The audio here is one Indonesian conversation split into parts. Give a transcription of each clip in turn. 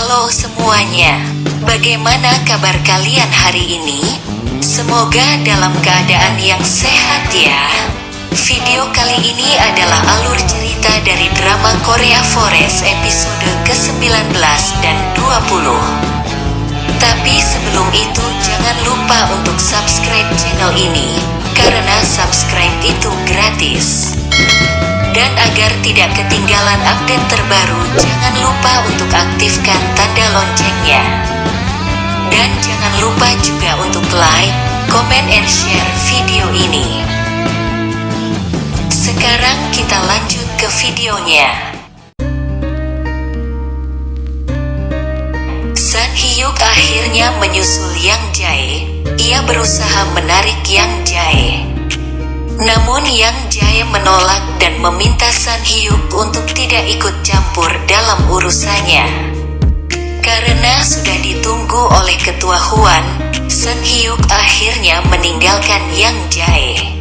Halo semuanya, bagaimana kabar kalian hari ini? Semoga dalam keadaan yang sehat ya. Video kali ini adalah alur cerita dari drama Korea Forest episode ke-19 dan 20. Tapi sebelum itu jangan lupa untuk subscribe channel ini, karena subscribe itu gratis. Dan agar tidak ketinggalan update terbaru, jangan lupa untuk aktifkan tanda loncengnya. Dan jangan lupa juga untuk like, comment, and share video ini. Sekarang kita lanjut ke videonya. Sun Hyuk akhirnya menyusul Yang Jae. Ia berusaha menarik Yang Jae. Namun Yang Jae menolak dan meminta Sun Hyuk untuk tidak ikut campur dalam urusannya. Karena sudah ditunggu oleh Ketua Hwan, Sun Hyuk akhirnya meninggalkan Yang Jae.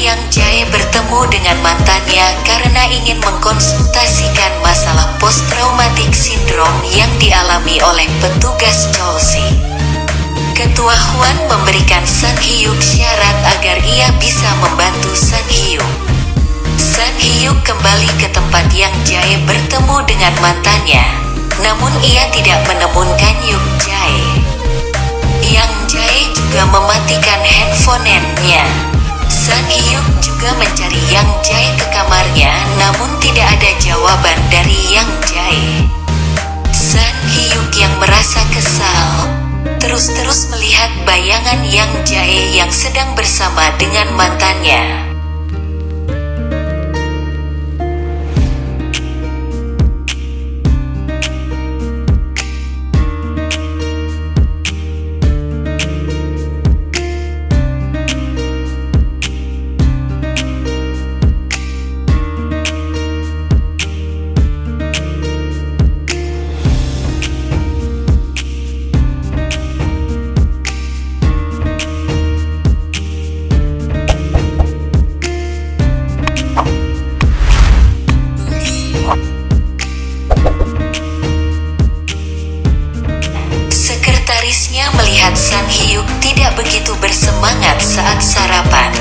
Yang Jae bertemu dengan mantannya karena ingin mengkonsultasikan masalah post-traumatic syndrome yang dialami oleh petugas Chelsea. Ketua Hwan memberikan Sun Hyuk syarat agar ia bisa membantu Sun Hyuk. Sun Hyuk kembali ke tempat Yang Jae bertemu dengan mantannya, namun ia tidak menemukan Hyuk Jae. Yang Jae juga mematikan handphone-nya. Sun Hyuk juga mencari Yang Jae ke kamarnya, namun tidak ada jawaban dari Yang Jae. Sun Hyuk yang merasa kesal, terus-terus melihat bayangan Yang Jae yang sedang bersama dengan mantannya. Sekretarisnya melihat Sun Hyuk tidak begitu bersemangat saat sarapan.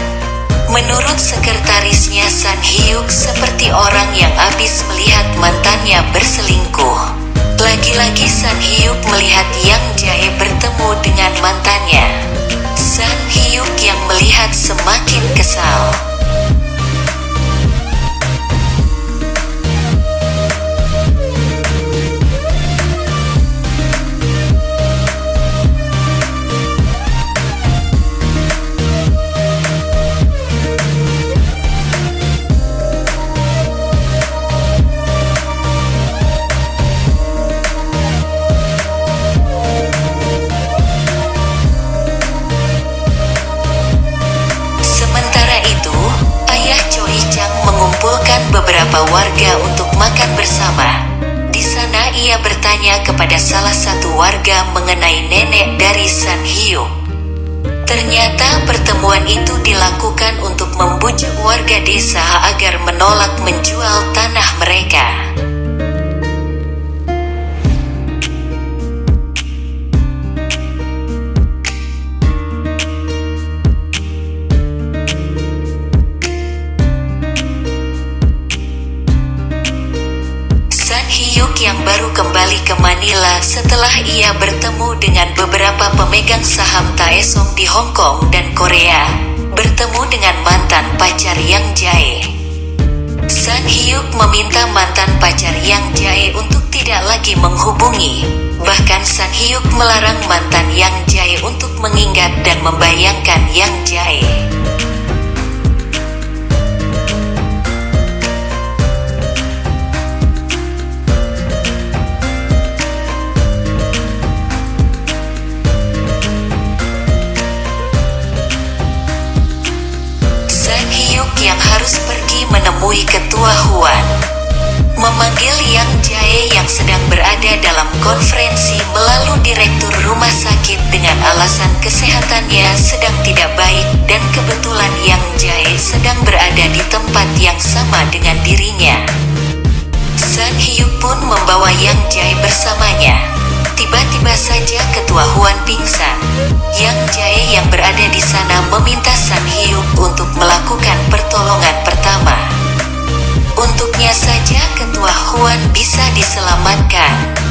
Menurut sekretarisnya, Sun Hyuk seperti orang yang habis melihat mantannya berselingkuh. Lagi-lagi Sun Hyuk melihat Yang Jae bertemu dengan mantannya. Sun Hyuk yang melihat semakin kesal. Mengumpulkan beberapa warga untuk makan bersama. Di sana ia bertanya kepada salah satu warga mengenai nenek dari Sun Hyuk. Ternyata pertemuan itu dilakukan untuk membujuk warga desa agar menolak menjual tanah mereka. Yang baru kembali ke Manila setelah ia bertemu dengan beberapa pemegang saham Taesong di Hong Kong dan Korea, bertemu dengan mantan pacar Yang Jae. Sun Hyuk meminta mantan pacar Yang Jae untuk tidak lagi menghubungi. Bahkan Sun Hyuk melarang mantan Yang Jae untuk mengingat dan membayangkan Yang Jae. yang harus pergi menemui Ketua Huan. Memanggil Yang Jae yang sedang berada dalam konferensi melalui direktur rumah sakit dengan alasan kesehatannya sedang tidak baik dan kebetulan Yang Jae sedang berada di tempat yang sama dengan dirinya. San Hyuk pun membawa Yang Jae bersamanya. Tiba-tiba saja Ketua Huan pingsan. Yang Jae yang berada di sana meminta San Hyuk untuk melakukan pertolongan pertama. Untuknya saja Ketua Huan bisa diselamatkan.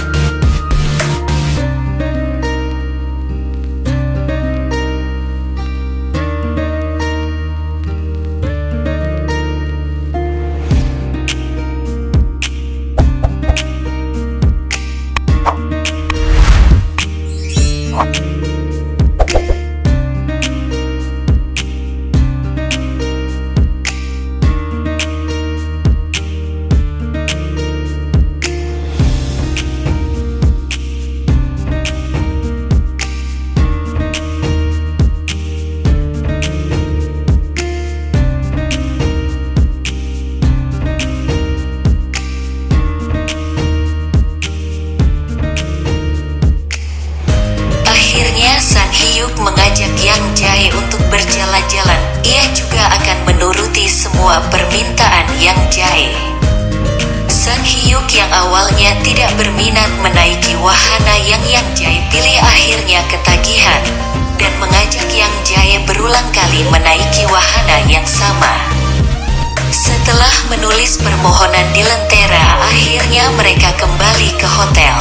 San Hyuk mengajak Yang Jae untuk berjalan-jalan. Ia juga akan menuruti semua permintaan Yang Jae. San Hyuk yang awalnya tidak berminat menaiki wahana yang Yang Jae pilih akhirnya ketagihan dan mengajak Yang Jae berulang kali menaiki wahana yang sama. Setelah menulis permohonan di lentera, akhirnya mereka kembali ke hotel.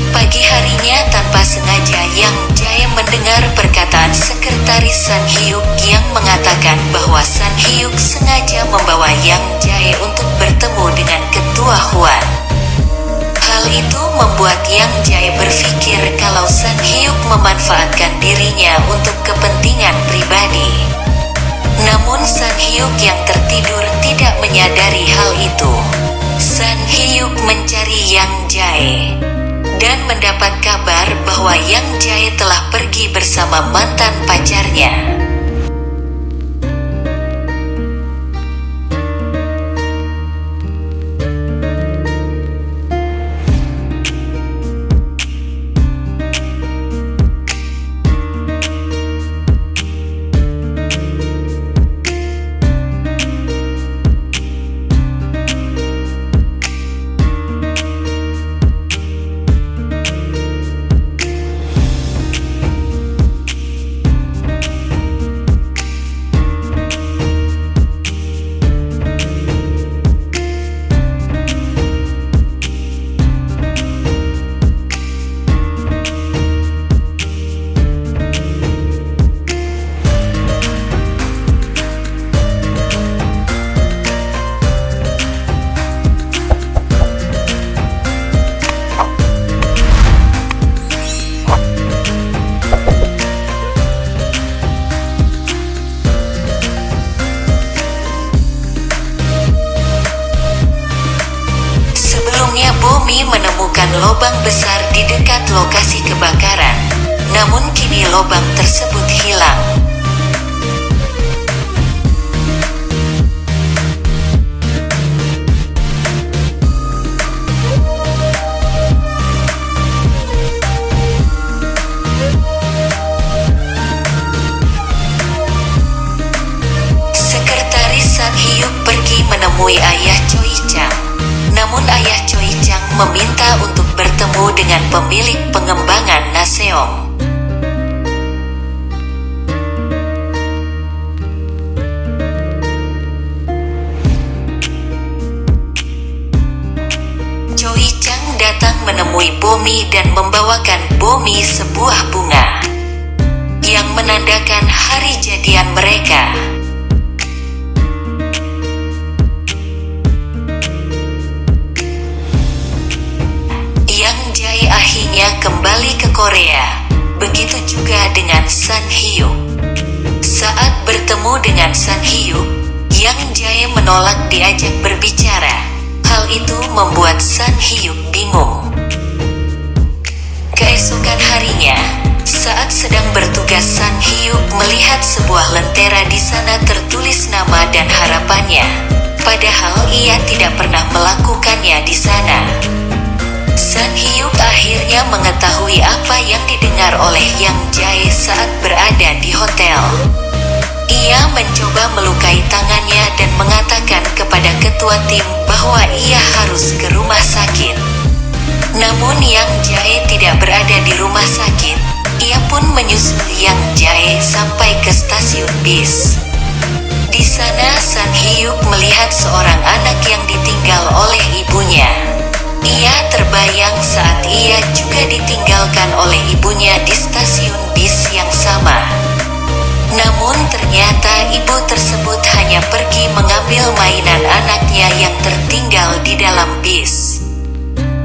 Pagi harinya tanpa sengaja Yang Jae mendengar perkataan sekretaris San Hyuk yang mengatakan bahwa San Hyuk sengaja membawa Yang Jae untuk bertemu dengan Ketua Huan. Hal itu membuat Yang Jae berpikir kalau San Hyuk memanfaatkan dirinya untuk kepentingan pribadi. Namun San Hyuk yang tertidur tidak menyadari hal itu. San Hyuk mencari Yang Jae dan mendapat kabar bahwa Yang Jae telah pergi bersama mantan pacarnya. Bumi menemukan lubang besar di dekat lokasi kebakaran. Namun kini lubang tersebut hilang. Sekretaris San Hyuk pergi menemui ayah Choi Chang. Namun ayah Choi Chang meminta untuk bertemu dengan pemilik pengembangan Naseong. Choi Chang datang menemui Bomi dan membawakan Bomi sebuah bunga yang menandakan hari jadian mereka. Akhirnya kembali ke Korea. Begitu juga dengan San Hyuk. Saat bertemu dengan San Hyuk, Yang Jae menolak diajak berbicara. Hal itu membuat San Hyuk bingung. Keesokan harinya, saat sedang bertugas San Hyuk melihat sebuah lentera di sana tertulis nama dan harapan menyembunyikannya, padahal ia tidak pernah melakukannya di sana. Sun Hyuk akhirnya mengetahui apa yang didengar oleh Yang Jae saat berada di hotel. Ia mencoba melukai tangannya dan mengatakan kepada ketua tim bahwa ia harus ke rumah sakit. Namun Yang Jae tidak berada di rumah sakit. Ia pun menyusul Yang Jae sampai ke stasiun bis. Di sana Sun Hyuk melihat seorang anak yang ditinggal oleh ibunya. Ia terbayang saat ia juga ditinggalkan oleh ibunya di stasiun bis yang sama. Namun ternyata ibu tersebut hanya pergi mengambil mainan anaknya yang tertinggal di dalam bis.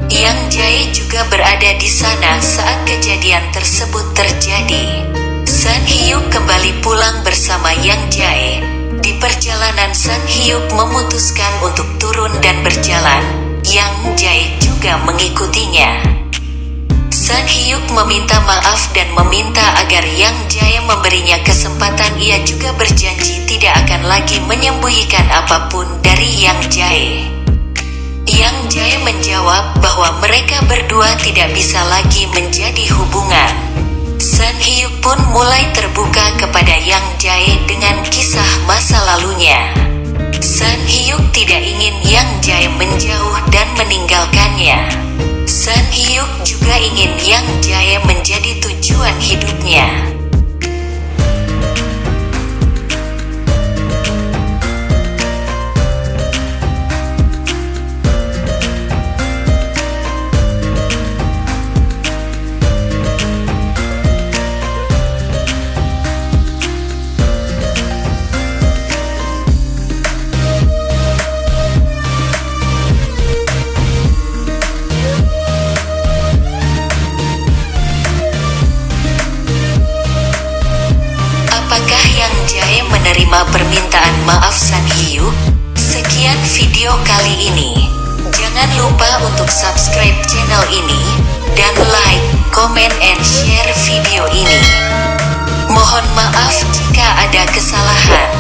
Yang Jae juga berada di sana saat kejadian tersebut terjadi. Sun Hyuk kembali pulang bersama Yang Jae. Di perjalanan Sun Hyuk memutuskan untuk turun dan berjalan. Yang Jae juga mengikutinya. Sun Hyuk meminta maaf dan meminta agar Yang Jae memberinya kesempatan. Ia juga berjanji tidak akan lagi menyembunyikan apapun dari Yang Jae. Yang Jae menjawab bahwa mereka berdua tidak bisa lagi menjadi hubungan. Sun Hyuk pun mulai terbuka kepada Yang Jae dengan kisah masa lalunya. Sun Hyuk tidak ingin Yang Jae menjauh dan meninggalkannya. Sun Hyuk juga ingin Yang Jae menjadi tujuan hidupnya. Menerima permintaan maaf Sun Hyuk. Sekian video kali ini. Jangan lupa untuk subscribe channel ini dan like, comment, and share video ini. Mohon maaf jika ada kesalahan.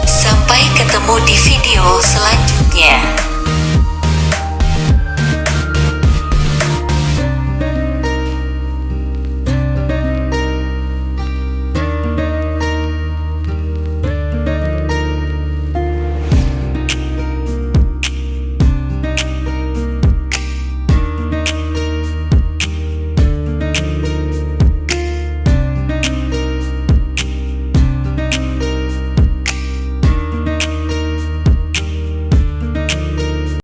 Sampai ketemu di video selanjutnya.